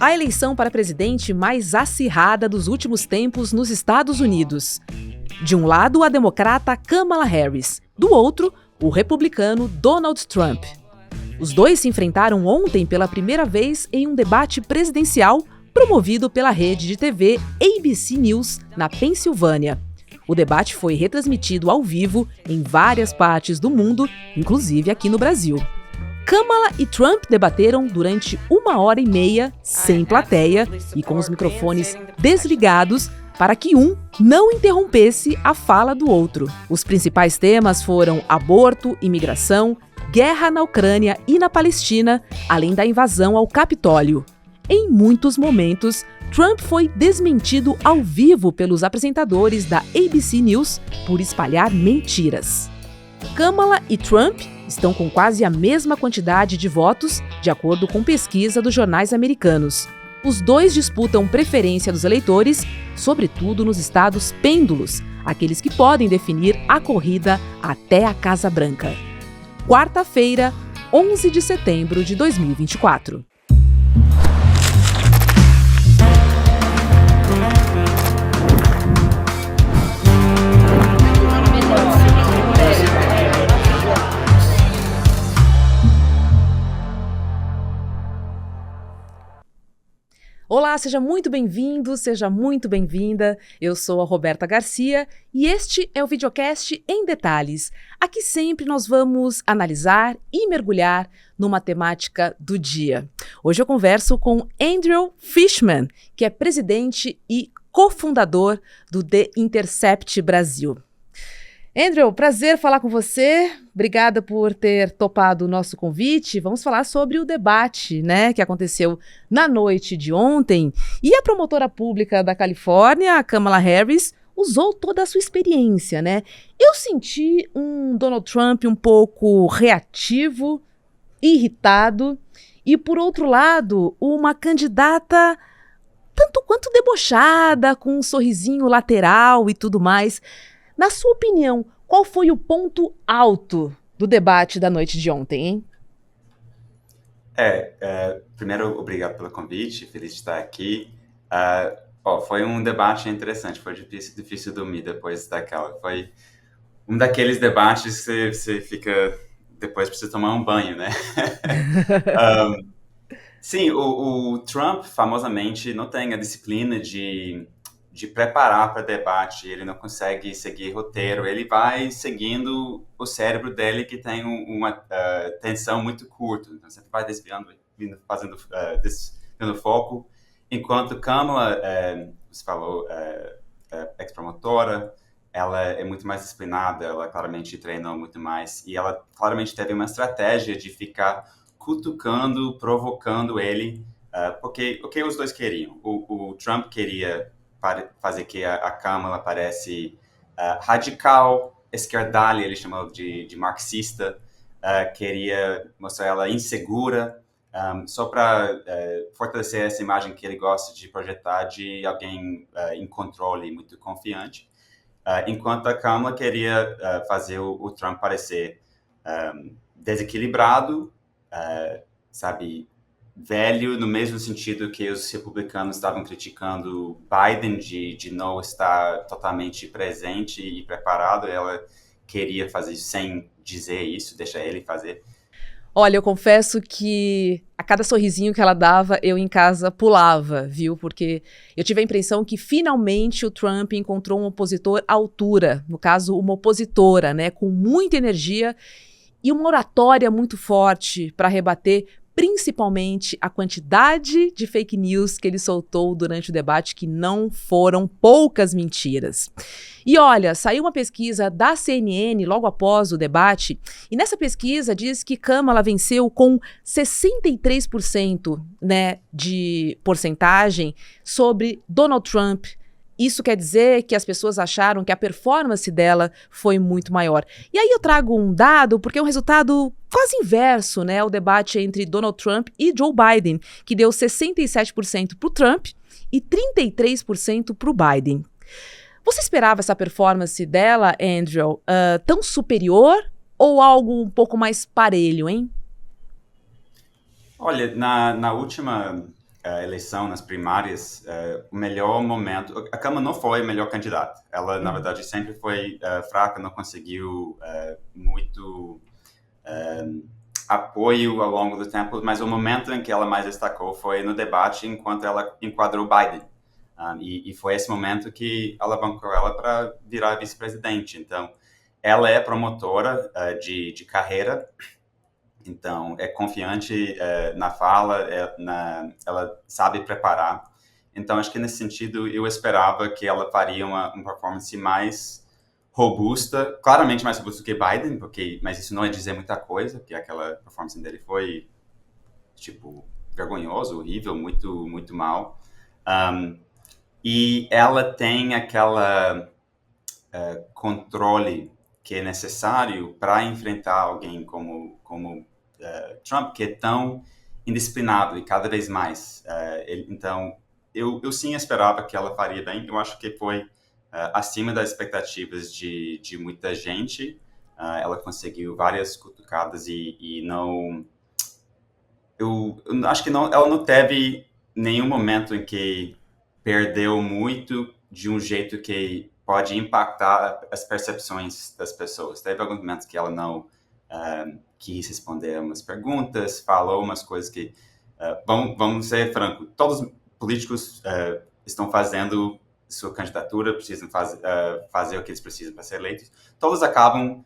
A eleição para presidente mais acirrada dos últimos tempos nos Estados Unidos. De um lado, a democrata Kamala Harris, do outro, o republicano Donald Trump. Os dois se enfrentaram ontem pela primeira vez em um debate presidencial promovido pela rede de TV ABC News, na Pensilvânia. O debate foi retransmitido ao vivo em várias partes do mundo, inclusive aqui no Brasil. Kamala e Trump debateram durante 1h30, sem plateia e com os microfones desligados para que um não interrompesse a fala do outro. Os principais temas foram aborto, imigração, guerra na Ucrânia e na Palestina, além da invasão ao Capitólio. Em muitos momentos, Trump foi desmentido ao vivo pelos apresentadores da ABC News por espalhar mentiras. Kamala e Trump estão com quase a mesma quantidade de votos, de acordo com pesquisa dos jornais americanos. Os dois disputam preferência dos eleitores, sobretudo nos estados pêndulos, aqueles que podem definir a corrida até a Casa Branca. Quarta-feira, 11 de setembro de 2024. Olá, seja muito bem-vindo, seja muito bem-vinda. Eu sou a Roberta Garcia e este é o videocast em detalhes. Aqui sempre nós vamos analisar e mergulhar numa temática do dia. Hoje eu converso com Andrew Fishman, que é presidente e cofundador do The Intercept Brasil. Andrew, prazer falar com você. Obrigada por ter topado o nosso convite. Vamos falar sobre o debate, que aconteceu na noite de ontem. E a promotora pública da Califórnia, a Kamala Harris, usou toda a sua experiência, Eu senti um Donald Trump um pouco reativo, irritado, e, por outro lado, uma candidata tanto quanto debochada, com um sorrisinho lateral e tudo mais. Na sua opinião, qual foi o ponto alto do debate da noite de ontem, hein? Primeiro, obrigado pelo convite, feliz de estar aqui. Foi um debate interessante, foi difícil dormir depois daquela. Foi um daqueles debates que você fica, depois precisa tomar um banho, Sim, o Trump, famosamente, não tem a disciplina de preparar para debate, ele não consegue seguir roteiro, ele vai seguindo o cérebro dele que tem uma tensão muito curta, então você vai desviando, desviando foco, enquanto Kamala, você falou, ex-promotora, ela é muito mais disciplinada, ela claramente treinou muito mais, e ela claramente teve uma estratégia de ficar cutucando, provocando ele, porque o que os dois queriam? O Trump queria fazer que a Kamala parece radical, esquerdalha, ele chamou de marxista, queria mostrar ela insegura, só para fortalecer essa imagem que ele gosta de projetar de alguém em controle, muito confiante, enquanto a Kamala queria fazer o Trump parecer desequilibrado, velho, no mesmo sentido que os republicanos estavam criticando Biden de não estar totalmente presente e preparado. Ela queria fazer sem dizer isso, deixar ele fazer. Olha, eu confesso que a cada sorrisinho que ela dava, eu em casa pulava, viu? Porque eu tive a impressão que finalmente o Trump encontrou um opositor à altura, no caso, uma opositora, com muita energia e uma oratória muito forte para rebater principalmente a quantidade de fake news que ele soltou durante o debate, que não foram poucas mentiras. E olha, saiu uma pesquisa da CNN logo após o debate, e nessa pesquisa diz que Kamala venceu com 63%, de porcentagem sobre Donald Trump. Isso quer dizer que as pessoas acharam que a performance dela foi muito maior. E aí eu trago um dado, porque é um resultado quase inverso, o debate entre Donald Trump e Joe Biden, que deu 67% para o Trump e 33% para o Biden. Você esperava essa performance dela, Andrew, tão superior ou algo um pouco mais parelho, hein? Olha, na última eleição, nas primárias, o melhor momento. A Câmara não foi o melhor candidato. Ela, na Uhum. verdade, sempre foi fraca, não conseguiu muito apoio ao longo do tempo, mas o momento em que ela mais destacou foi no debate, enquanto ela enquadrou Biden. E foi esse momento que alavancou ela para virar vice-presidente. Então, ela é promotora de carreira, então é confiante na fala, ela sabe preparar. Então, acho que nesse sentido, eu esperava que ela faria uma performance mais robusta, claramente mais robusta do que Biden, mas isso não é dizer muita coisa, porque aquela performance dele foi, tipo, vergonhoso, horrível, muito, muito mal. Um, e ela tem aquela controle que é necessário para enfrentar alguém como Trump, que é tão indisciplinado e cada vez mais. Então, eu sim esperava que ela faria bem. Eu acho que foi acima das expectativas de muita gente. Ela conseguiu várias cutucadas e não. Eu acho que não, ela não teve nenhum momento em que perdeu muito de um jeito que pode impactar as percepções das pessoas. Teve alguns momentos que ela não quis responder umas perguntas, falou umas coisas que, vamos ser franco, todos os políticos estão fazendo sua candidatura, precisam fazer o que eles precisam para ser eleitos. Todos acabam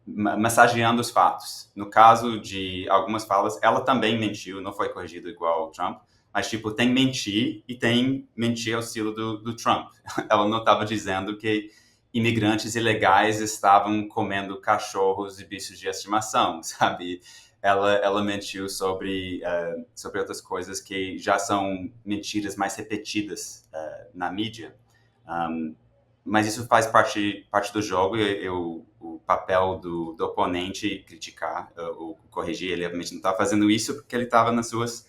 massageando os fatos. No caso de algumas falas, ela também mentiu, não foi corrigido igual o Trump, mas, tipo, tem mentir e tem mentir ao estilo do Trump. Ela não estava dizendo que imigrantes ilegais estavam comendo cachorros e bichos de estimação, sabe? Ela mentiu sobre outras coisas que já são mentiras mais repetidas na mídia. Um, mas isso faz parte do jogo. O papel do oponente criticar ou corrigir, ele obviamente não estava fazendo isso porque ele estava nas suas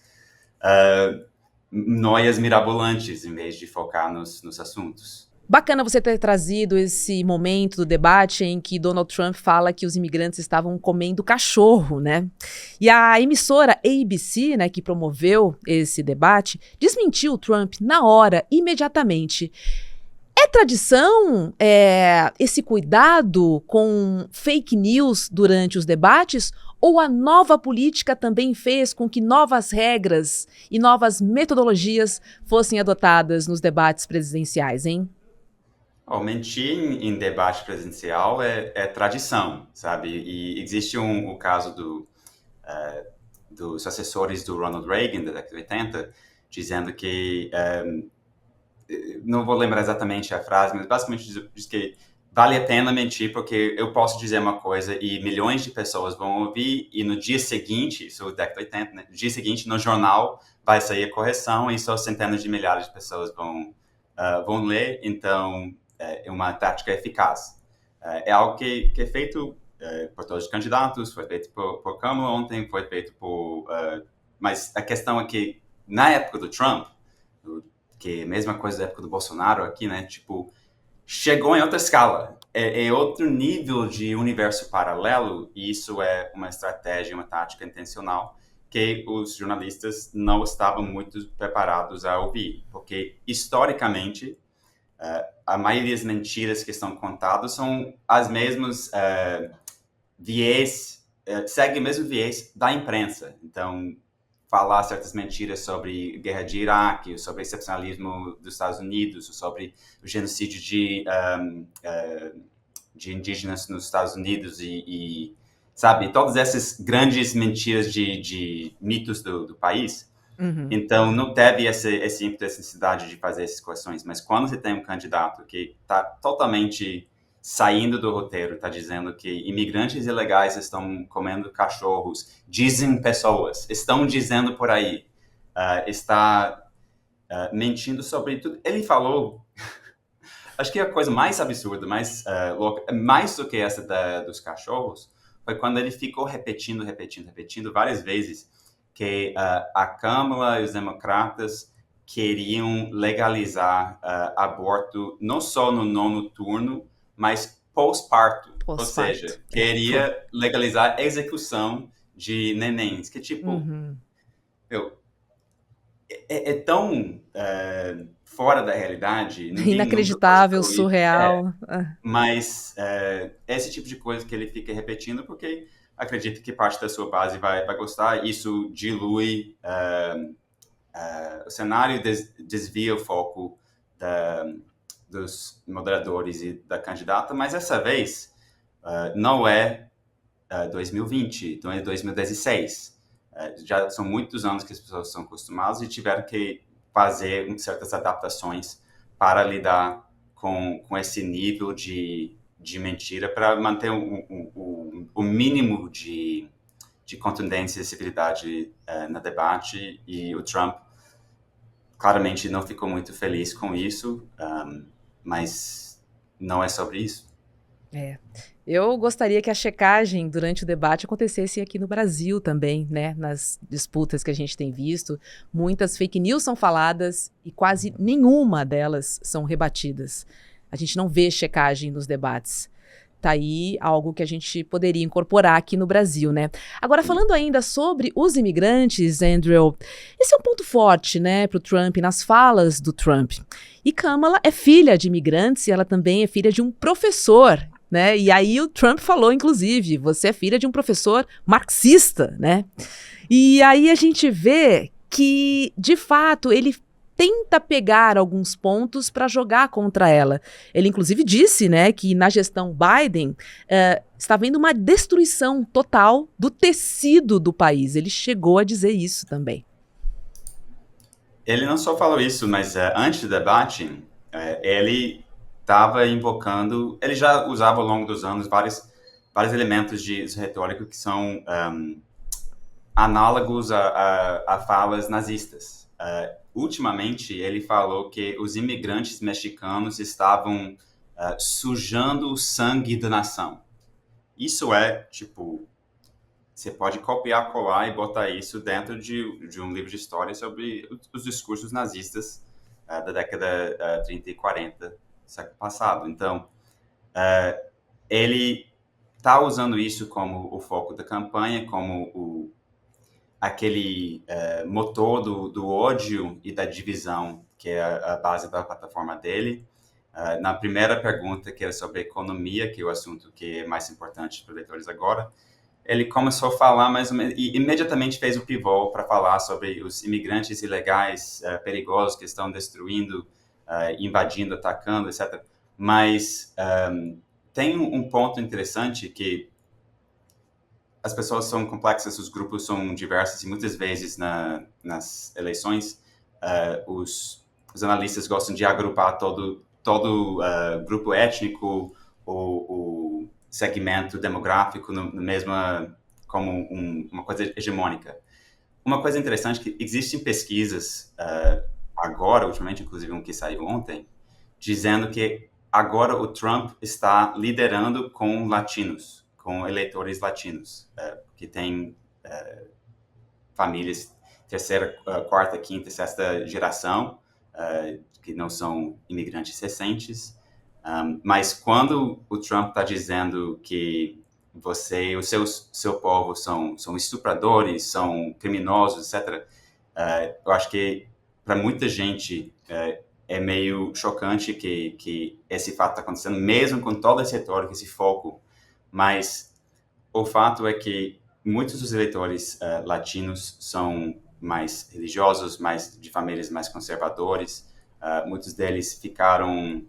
noias mirabolantes em vez de focar nos assuntos. Bacana você ter trazido esse momento do debate em que Donald Trump fala que os imigrantes estavam comendo cachorro, né? E a emissora ABC, né, que promoveu esse debate, desmentiu o Trump na hora, imediatamente. É tradição esse cuidado com fake news durante os debates? Ou a nova política também fez com que novas regras e novas metodologias fossem adotadas nos debates presidenciais, hein? Mentir em debate presidencial é tradição, sabe? E existe o caso dos assessores do Ronald Reagan, da década de 80, dizendo que não vou lembrar exatamente a frase, mas basicamente diz que vale a pena mentir porque eu posso dizer uma coisa e milhões de pessoas vão ouvir e no dia seguinte, isso é década de 80, né? No dia seguinte no jornal vai sair a correção e só centenas de milhares de pessoas vão ler, então é uma tática eficaz. É algo que é feito por todos os candidatos, foi feito por Kamala ontem, foi feito mas a questão é que na época do Trump, que é a mesma coisa da época do Bolsonaro aqui, né? Tipo, chegou em outra escala. É outro nível de universo paralelo, e isso é uma estratégia, uma tática intencional que os jornalistas não estavam muito preparados a ouvir, porque historicamente a maioria das mentiras que estão contadas são as mesmas segue o mesmo viés da imprensa. Então, falar certas mentiras sobre a guerra de Iraque, sobre o excepcionalismo dos Estados Unidos, sobre o genocídio de indígenas nos Estados Unidos sabe, todas essas grandes mentiras de mitos do país. Uhum. Então, não teve essa necessidade de fazer essas correções, mas quando você tem um candidato que está totalmente saindo do roteiro, está dizendo que imigrantes ilegais estão comendo cachorros, dizem pessoas, estão dizendo por aí, está mentindo sobre tudo. Ele falou, acho que a coisa mais absurda, mais louca, mais do que essa dos cachorros, foi quando ele ficou repetindo várias vezes que a Câmara e os democratas queriam legalizar aborto não só no nono turno, mas pós-parto. Ou Pós-parto. seja, Foi. queria legalizar a execução de nenéns, que tipo, Uhum. meu, é tão fora da realidade, ninguém nunca Inacreditável, cogitou isso. surreal. Ah, Mas esse tipo de coisa que ele fica repetindo, porque acredito que parte da sua base vai gostar, isso dilui o cenário, desvia o foco da, dos moderadores e da candidata, mas essa vez não é 2020, então é 2016. Já são muitos anos que as pessoas são acostumadas e tiveram que fazer certas adaptações para lidar com esse nível de mentira, para manter o mínimo de contundência e civilidade no debate. E o Trump claramente não ficou muito feliz com isso, mas não é sobre isso. é. Eu gostaria que a checagem durante o debate acontecesse aqui no Brasil também, né? Nas disputas que a gente tem visto, muitas fake news são faladas e quase nenhuma delas são rebatidas. A gente não vê checagem nos debates. Tá aí algo que a gente poderia incorporar aqui no Brasil, né? Agora, falando ainda sobre os imigrantes, Andrew, esse é um ponto forte, né, para o Trump, nas falas do Trump. E Kamala é filha de imigrantes e ela também é filha de um professor, né? E aí o Trump falou, inclusive, você é filha de um professor marxista, né? E aí a gente vê que, de fato, ele tenta pegar alguns pontos para jogar contra ela. Ele, inclusive, disse, né, que na gestão Biden está havendo uma destruição total do tecido do país. Ele chegou a dizer isso também. Ele não só falou isso, mas antes do debate, ele estava invocando, ele já usava ao longo dos anos vários elementos de retórica que são análogos a falas nazistas. Ultimamente, ele falou que os imigrantes mexicanos estavam sujando o sangue da nação. Isso é, tipo, você pode copiar, colar e botar isso dentro de um livro de história sobre os discursos nazistas da década 30 e 40 do século passado. Então, ele está usando isso como o foco da campanha, como aquele motor do ódio e da divisão, que é a base da plataforma dele. Na primeira pergunta, que era sobre economia, que é o assunto que é mais importante para os leitores agora, ele começou a falar mais ou menos, e imediatamente fez o pivô para falar sobre os imigrantes ilegais, perigosos, que estão destruindo, invadindo, atacando, etc. Mas tem um ponto interessante que as pessoas são complexas, os grupos são diversos e muitas vezes nas eleições os analistas gostam de agrupar todo grupo étnico ou segmento demográfico no mesma como uma coisa hegemônica. Uma coisa interessante é que existem pesquisas agora, ultimamente, inclusive um que saiu ontem, dizendo que agora o Trump está liderando com latinos, com eleitores latinos, que tem famílias terceira, quarta, quinta, sexta geração, que não são imigrantes recentes. Mas quando o Trump está dizendo que você e o seu povo são estupradores, são criminosos, etc., eu acho que para muita gente é meio chocante que esse fato está acontecendo, mesmo com toda essa retórica, esse foco. Mas o fato é que muitos dos eleitores latinos são mais religiosos, mais de famílias mais conservadores. Muitos deles ficaram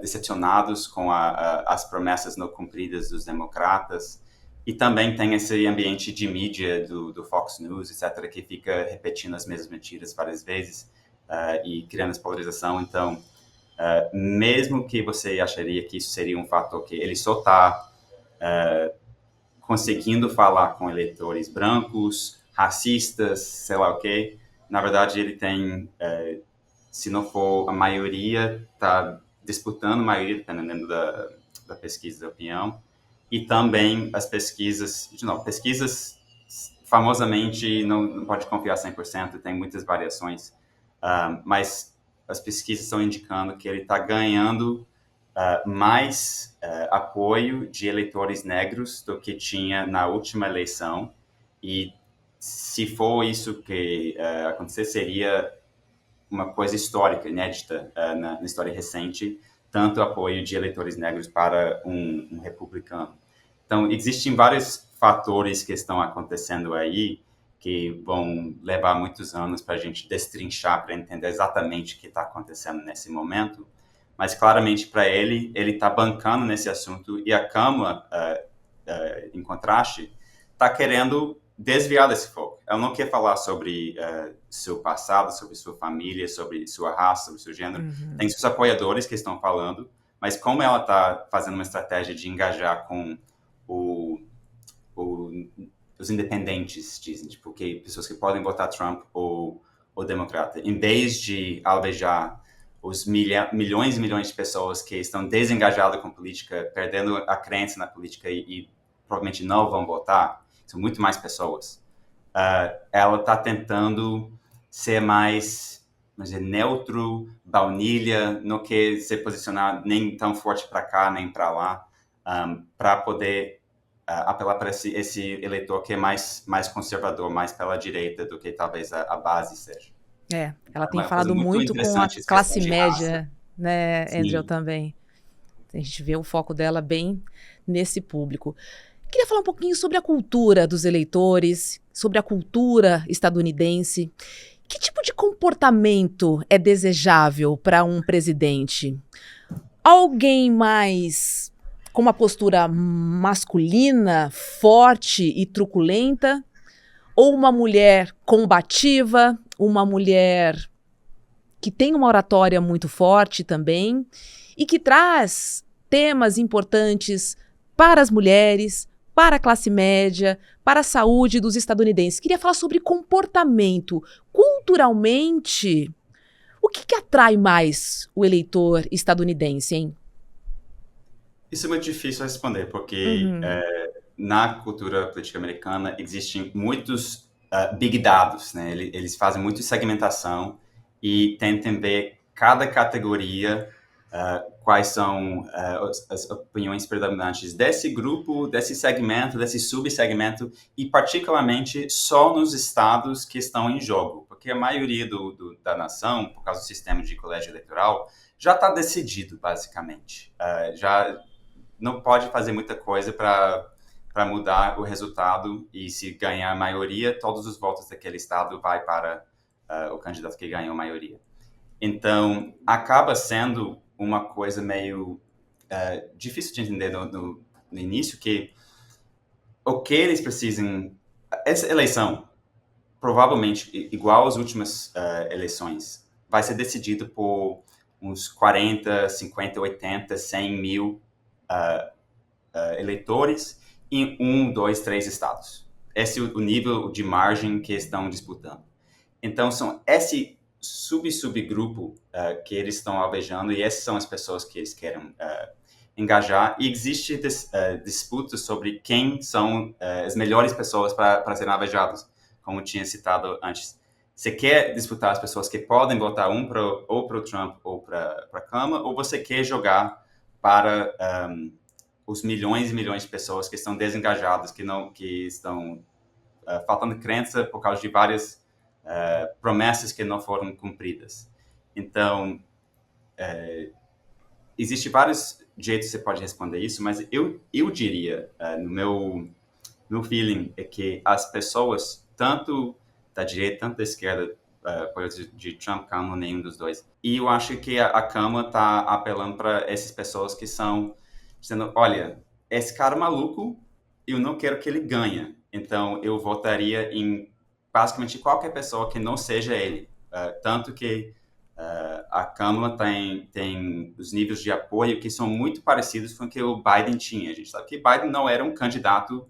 decepcionados com as promessas não cumpridas dos democratas. E também tem esse ambiente de mídia do Fox News, etc., que fica repetindo as mesmas mentiras várias vezes e criando essa polarização. Então, mesmo que você acharia que isso seria um fator que ele só está conseguindo falar com eleitores brancos, racistas, sei lá o quê, na verdade ele tem, se não for a maioria, está disputando a maioria, dependendo da pesquisa de opinião, e também as pesquisas, de novo, pesquisas famosamente não pode confiar 100%, tem muitas variações, mas as pesquisas estão indicando que ele está ganhando mais apoio de eleitores negros do que tinha na última eleição, E se for isso que acontecer, seria uma coisa histórica, inédita na história recente, tanto apoio de eleitores negros para um republicano. Então, existem vários fatores que estão acontecendo aí que vão levar muitos anos para a gente destrinchar, para entender exatamente o que está acontecendo nesse momento. Mas, claramente, para ele está bancando nesse assunto e a Câmara, em contraste, está querendo desviar desse foco. Ela não quer falar sobre seu passado, sobre sua família, sobre sua raça, sobre seu gênero. Tem seus apoiadores que estão falando, mas como ela está fazendo uma estratégia de engajar com os independentes, dizem, tipo, pessoas que podem votar Trump ou democrata, em vez de alvejar os milhões e milhões de pessoas que estão desengajadas com política, perdendo a crença na política e provavelmente não vão votar, são muito mais pessoas. Ela está tentando ser mais, neutro, baunilha, não quer se posicionar nem tão forte para cá, nem para lá, para poder apelar para esse eleitor que é mais conservador, mais pela direita do que talvez a base seja. Ela tem falado muito com a classe média, né, Andrew, também. A gente vê o foco dela bem nesse público. Queria falar um pouquinho sobre a cultura dos eleitores, sobre a cultura estadunidense. Que tipo de comportamento é desejável para um presidente? Alguém mais com uma postura masculina, forte e truculenta? Ou uma mulher combativa, uma mulher que tem uma oratória muito forte também e que traz temas importantes para as mulheres, para a classe média, para a saúde dos estadunidenses. Queria falar sobre comportamento. Culturalmente, o que atrai mais o eleitor estadunidense, hein? Isso é muito difícil responder, porque na cultura política americana existem muitos big dados, né? Eles fazem muita segmentação e tentam ver cada categoria, quais são as opiniões predominantes desse grupo, desse segmento, desse subsegmento, e particularmente só nos estados que estão em jogo, porque a maioria da nação, por causa do sistema de colégio eleitoral, já está decidido, basicamente. Já não pode fazer muita coisa para mudar o resultado, e se ganhar a maioria, todos os votos daquele estado vai para o candidato que ganhou a maioria. Então, acaba sendo uma coisa meio difícil de entender no início, que o que eles precisam... Essa eleição, provavelmente, igual às últimas eleições, vai ser decidido por uns 40, 50, 80, 100 mil eleitores em 1, 2, 3 estados. Esse é o nível de margem que estão disputando. Então, são esse subgrupo que eles estão alvejando, e essas são as pessoas que eles querem engajar. E existe disputas sobre quem são as melhores pessoas para serem alvejadas, como eu tinha citado antes. Você quer disputar as pessoas que podem votar ou para o Trump ou para a Câmara, ou você quer jogar para os milhões e milhões de pessoas que estão desengajadas, que estão faltando crença por causa de várias promessas que não foram cumpridas. Então, existem vários jeitos que você pode responder isso, mas eu diria, no meu feeling, é que as pessoas, tanto da direita, tanto da esquerda, apoiadores de Trump, Câmara, nenhum dos dois. E eu acho que a Câmara está apelando para essas pessoas que são dizendo, olha, esse cara maluco, eu não quero que ele ganhe. Então, eu votaria em basicamente qualquer pessoa que não seja ele. Tanto que a Câmara tem os níveis de apoio que são muito parecidos com o que o Biden tinha. A gente sabe que Biden não era um candidato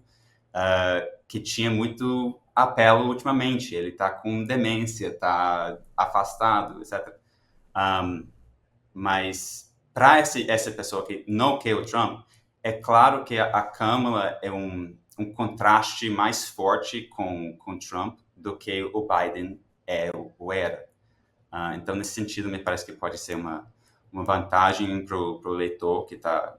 que tinha muito apelo ultimamente. Ele está com demência, está afastado, etc. Mas para essa pessoa que não quer o Trump, é claro que a Câmara é um contraste mais forte com Trump do que o Biden ou era. Então, nesse sentido, me parece que pode ser uma vantagem para o eleitor que está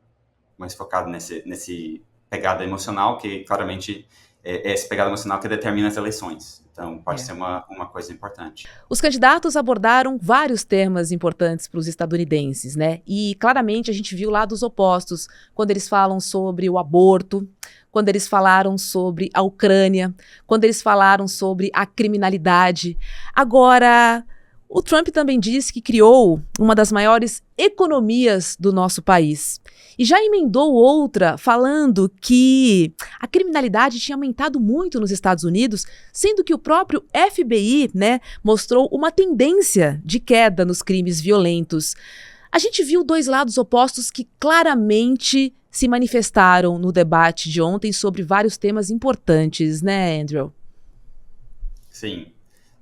mais focado nesse pegada emocional, que claramente essa pegada emocional que determina as eleições. Então, pode É. ser uma coisa importante. Os candidatos abordaram vários temas importantes para os estadunidenses, né? E claramente a gente viu lados opostos quando eles falam sobre o aborto, quando eles falaram sobre a Ucrânia, quando eles falaram sobre a criminalidade. Agora, o Trump também disse que criou uma das maiores economias do nosso país. E já emendou outra falando que a criminalidade tinha aumentado muito nos Estados Unidos, sendo que o próprio FBI, né, mostrou uma tendência de queda nos crimes violentos. A gente viu dois lados opostos que claramente se manifestaram no debate de ontem sobre vários temas importantes, né, Andrew? Sim.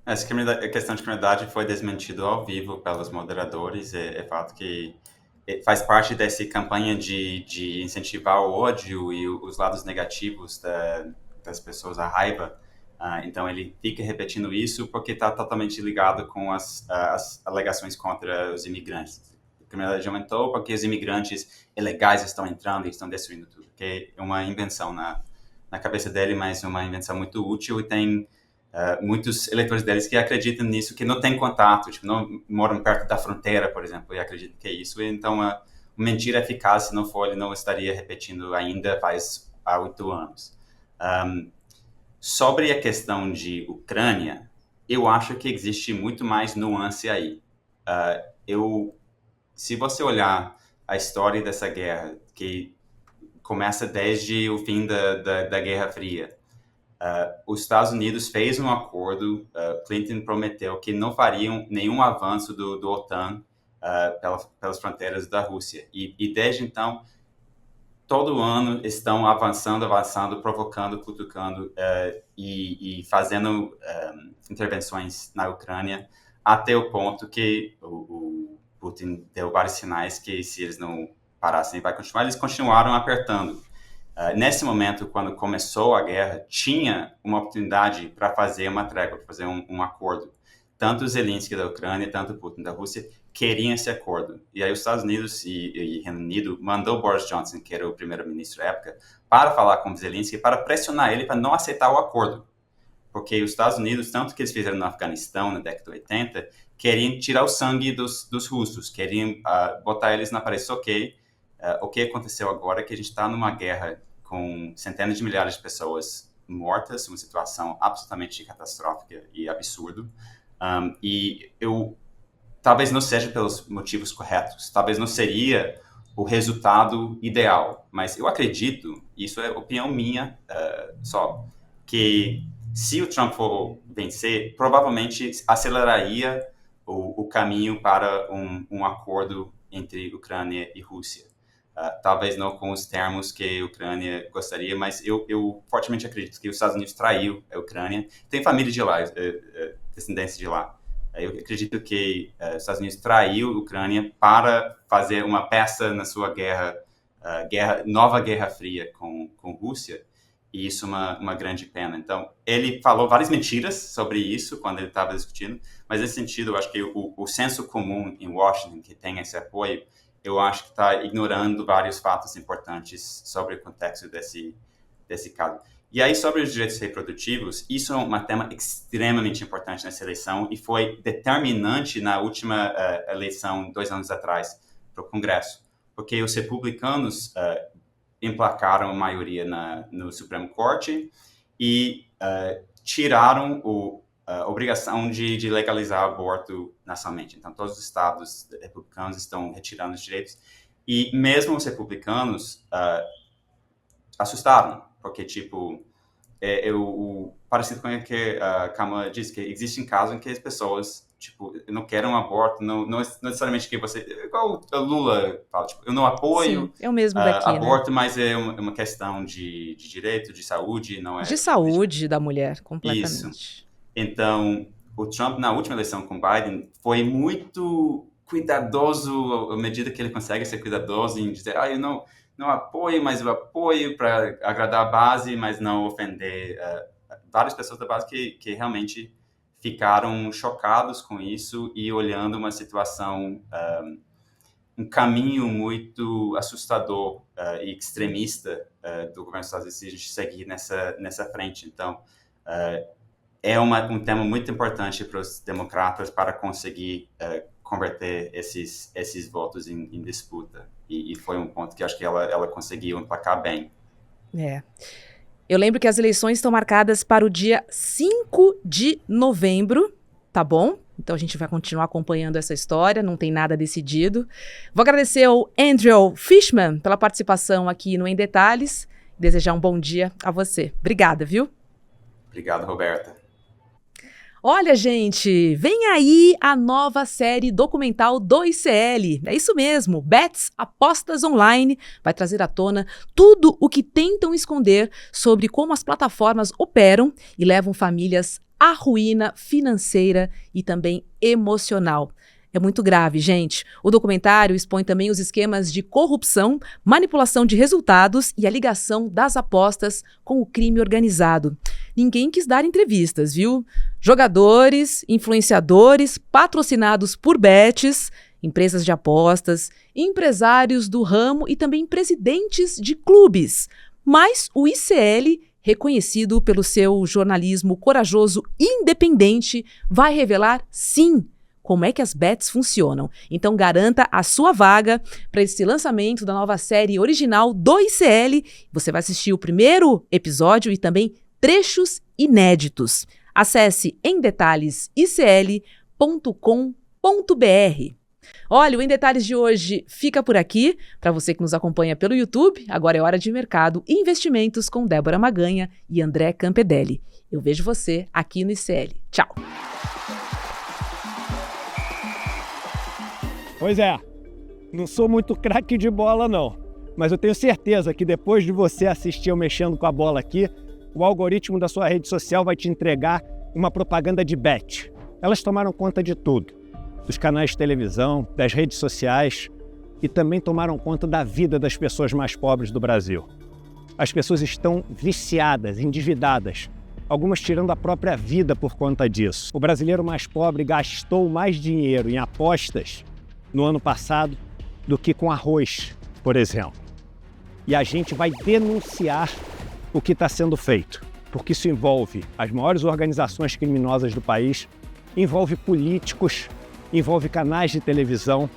A questão de criminalidade foi desmentido ao vivo pelos moderadores. É fato que faz parte dessa campanha de incentivar o ódio e os lados negativos das pessoas, a raiva. Então, ele fica repetindo isso porque está totalmente ligado com as alegações contra os imigrantes. A criminalidade aumentou porque os imigrantes ilegais estão entrando e estão destruindo tudo. Que é uma invenção na cabeça dele, mas uma invenção muito útil e tem muitos eleitores deles que acreditam nisso, que não têm contato, tipo, não moram perto da fronteira, por exemplo, e acreditam que é isso. Então, uma mentira eficaz, se não for, ele não estaria repetindo ainda há 8 anos. Sobre a questão de Ucrânia, eu acho que existe muito mais nuance aí. Se você olhar a história dessa guerra, que começa desde o fim da Guerra Fria, os Estados Unidos fez um acordo, Clinton prometeu que não fariam nenhum avanço do OTAN pelas fronteiras da Rússia. E desde então, todo ano estão avançando, provocando, cutucando e fazendo intervenções na Ucrânia, até o ponto que o Putin deu vários sinais que se eles não parassem, vai continuar. Eles continuaram apertando. Nesse momento, quando começou a guerra, tinha uma oportunidade para fazer uma trégua, para fazer um acordo. Tanto Zelensky da Ucrânia, tanto Putin da Rússia queriam esse acordo. E aí os Estados Unidos e Reino Unido mandou Boris Johnson, que era o primeiro-ministro da época, para falar com Zelensky, para pressionar ele para não aceitar o acordo. Porque os Estados Unidos, tanto que eles fizeram no Afeganistão, na década de 80, queriam tirar o sangue dos russos, queriam botar eles na parede. Só que o que aconteceu agora é que a gente está numa guerra com centenas de milhares de pessoas mortas, uma situação absolutamente catastrófica e absurdo. E talvez não seja pelos motivos corretos, talvez não seria o resultado ideal, mas eu acredito, isso é opinião minha só, que se o Trump for vencer, provavelmente aceleraria o caminho para um acordo entre Ucrânia e Rússia. Talvez não com os termos que a Ucrânia gostaria, mas eu fortemente acredito que os Estados Unidos traiu a Ucrânia. Tem família de lá, descendência de lá. Eu acredito que os Estados Unidos traiu a Ucrânia para fazer uma peça na sua nova Guerra Fria com a Rússia, e isso é uma grande pena. Então, ele falou várias mentiras sobre isso quando ele estava discutindo, mas nesse sentido, eu acho que o senso comum em Washington, que tem esse apoio, eu acho que está ignorando vários fatos importantes sobre o contexto desse caso. E aí, sobre os direitos reprodutivos, isso é um tema extremamente importante nessa eleição e foi determinante na última eleição, 2 anos atrás, para o Congresso. Porque os republicanos emplacaram a maioria no Supremo Corte e tiraram a obrigação de legalizar o aborto nacionalmente. Então, todos os estados republicanos estão retirando os direitos. E mesmo os republicanos assustaram, porque, tipo, parecido com o que a Kamala disse, que existem casos em que as pessoas, tipo, não querem um aborto, não necessariamente que você... Igual o Lula fala, tipo, eu não apoio Sim, é o mesmo daqui, aborto, né? mas é uma questão de direito, de saúde, não é... De saúde da mulher, Isso. completamente. Então, o Trump, na última eleição com Biden, foi muito cuidadoso, à medida que ele consegue ser cuidadoso em dizer, eu não apoio, mas eu apoio para agradar a base, mas não ofender várias pessoas da base que realmente ficaram chocados com isso e olhando uma situação um caminho muito assustador e extremista do governo dos Estados Unidos se a gente seguir nessa frente. Então, é um tema muito importante para os democratas para conseguir converter esses votos em disputa. E foi um ponto que acho que ela conseguiu emplacar bem. Eu lembro que as eleições estão marcadas para o dia 5 de novembro, tá bom? Então a gente vai continuar acompanhando essa história, não tem nada decidido. Vou agradecer ao Andrew Fishman pela participação aqui no Em Detalhes. Desejar um bom dia a você. Obrigada, viu? Obrigado, Roberta. Olha, gente, vem aí a nova série documental do ICL. É isso mesmo, Bets, Apostas Online, vai trazer à tona tudo o que tentam esconder sobre como as plataformas operam e levam famílias à ruína financeira e também emocional. É muito grave, gente. O documentário expõe também os esquemas de corrupção, manipulação de resultados e a ligação das apostas com o crime organizado. Ninguém quis dar entrevistas, viu? Jogadores, influenciadores, patrocinados por bets, empresas de apostas, empresários do ramo e também presidentes de clubes. Mas o ICL, reconhecido pelo seu jornalismo corajoso e independente, vai revelar, sim, como é que as bets funcionam. Então garanta a sua vaga para esse lançamento da nova série original do ICL. Você vai assistir o primeiro episódio e também trechos inéditos. Acesse emdetalhesicl.com.br. Olha, o Em Detalhes de hoje fica por aqui. Para você que nos acompanha pelo YouTube, agora é hora de mercado e investimentos com Débora Maganha e André Campedelli. Eu vejo você aqui no ICL. Tchau! Pois é, não sou muito craque de bola não, mas eu tenho certeza que depois de você assistir eu mexendo com a bola aqui, o algoritmo da sua rede social vai te entregar uma propaganda de bet. Elas tomaram conta de tudo, dos canais de televisão, das redes sociais e também tomaram conta da vida das pessoas mais pobres do Brasil. As pessoas estão viciadas, endividadas, algumas tirando a própria vida por conta disso. O brasileiro mais pobre gastou mais dinheiro em apostas no ano passado do que com arroz, por exemplo. E a gente vai denunciar o que está sendo feito, porque isso envolve as maiores organizações criminosas do país, envolve políticos, envolve canais de televisão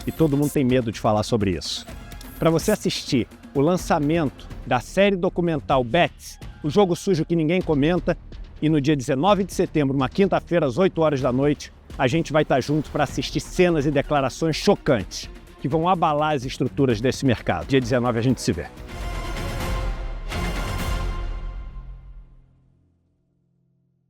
e todo mundo tem medo de falar sobre isso. Para você assistir o lançamento da série documental Bets, o jogo sujo que ninguém comenta, e no dia 19 de setembro, uma quinta-feira, às 8 horas da noite, a gente vai estar junto para assistir cenas e declarações chocantes que vão abalar as estruturas desse mercado. Dia 19 a gente se vê.